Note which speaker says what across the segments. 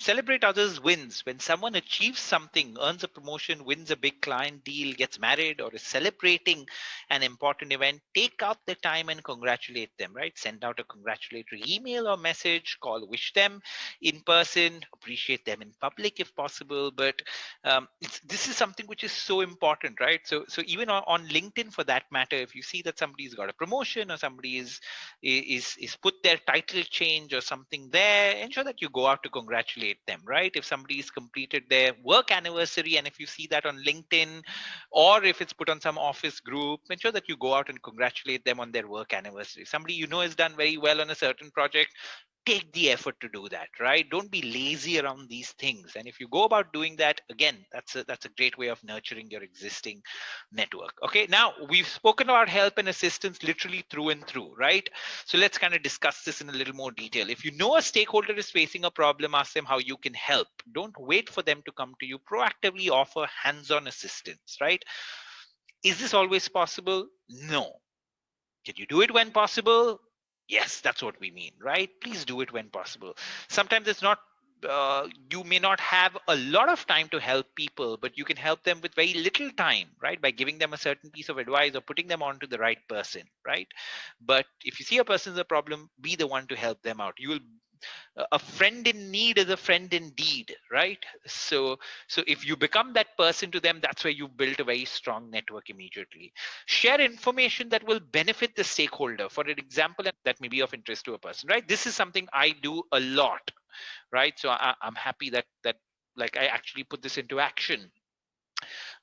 Speaker 1: Celebrate others' wins. When someone achieves something, earns a promotion, wins a big client deal, gets married, or is celebrating an important event, take out the time and congratulate them, right? Send out a congratulatory email or message, call, wish them in person, appreciate them in public if possible. But this is something which is so important, right? So even on LinkedIn, for that matter, if you see that somebody's got a promotion or somebody is put their title change or something there, ensure that you go out to congratulate them, right? If somebody's completed their work anniversary, and if you see that on LinkedIn, or if it's put on some office group, ensure that you go out and congratulate them on their work anniversary. Somebody you know has done very well on a certain project, take the effort to do that, right? Don't be lazy around these things. And if you go about doing that, again, that's a great way of nurturing your existing network. Okay, now we've spoken about help and assistance literally through and through, right? So let's kind of discuss this in a little more detail. If you know a stakeholder is facing a problem, ask them how you can help. Don't wait for them to come to you. Proactively offer hands-on assistance, right? Is this always possible? No. Can you do it when possible? Yes, that's what we mean, right? Please do it when possible. Sometimes it's not, you may not have a lot of time to help people, but you can help them with very little time, right? By giving them a certain piece of advice or putting them on to the right person, right? But if you see a person's a problem, be the one to help them out. You will, a friend in need is a friend indeed, right? So if you become that person to them, that's where you've built a very strong network immediately. Share information that will benefit the stakeholder, for an example, that may be of interest to a person, right? This is something I do a lot, right? So I'm happy that like I actually put this into action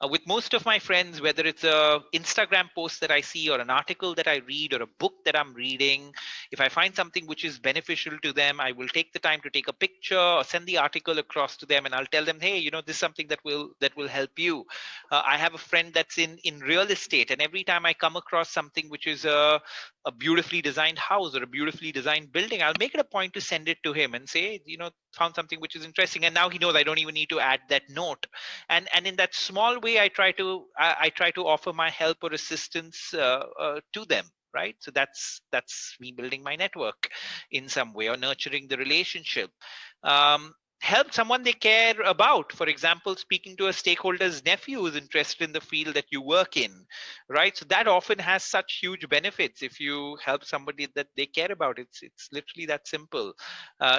Speaker 1: with most of my friends, whether it's a Instagram post that I see or an article that I read or a book that I'm reading. If I find something which is beneficial to them, I will take the time to take a picture or send the article across to them, and I'll tell them, hey, this is something that will help you. I have a friend that's in real estate, and every time I come across something which is a beautifully designed house or a beautifully designed building, I'll make it a point to send it to him and say, found something which is interesting, and now he knows I don't even need to add that note. And in that small way, I try to offer my help or assistance to them, right? So that's me building my network in some way, or nurturing the relationship. Help someone they care about, for example, speaking to a stakeholder's nephew who's interested in the field that you work in, right? So that often has such huge benefits. If you help somebody that they care about, it's literally that simple.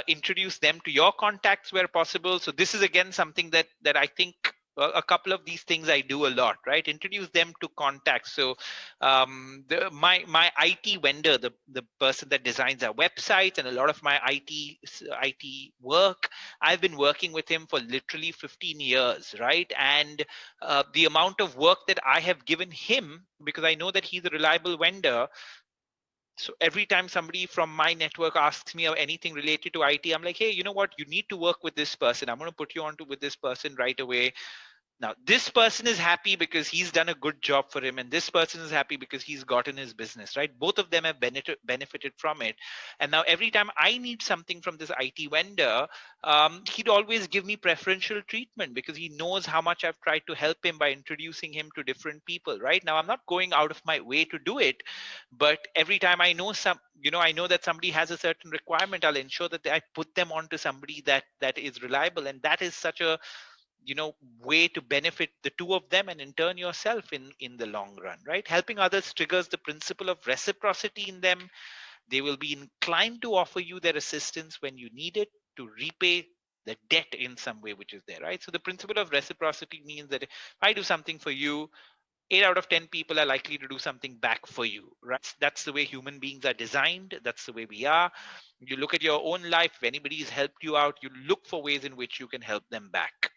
Speaker 1: Introduce them to your contacts where possible. So this is again something that I think, a couple of these things I do a lot, right? Introduce them to contacts. So my IT vendor, the person that designs our websites and a lot of my IT work, I've been working with him for literally 15 years, right? And the amount of work that I have given him, because I know that he's a reliable vendor. So every time somebody from my network asks me of anything related to IT, I'm like, hey, you know what? You need to work with this person. I'm going to put you on to with this person right away. Now, this person is happy because he's done a good job for him, and this person is happy because he's gotten his business, right? Both of them have benefited from it. And now, every time I need something from this IT vendor, he'd always give me preferential treatment because he knows how much I've tried to help him by introducing him to different people, right? Now, I'm not going out of my way to do it, but every time I know I know that somebody has a certain requirement, I'll ensure that I put them onto somebody that is reliable, and that is such a way to benefit the two of them, and in turn yourself in the long run, right? Helping others triggers the principle of reciprocity in them. They will be inclined to offer you their assistance when you need it, to repay the debt in some way which is there, right? So the principle of reciprocity means that if I do something for you, 8 out of 10 people are likely to do something back for you, right? That's the way human beings are designed. That's the way we are. You look at your own life. If anybody's helped you out, you look for ways in which you can help them back.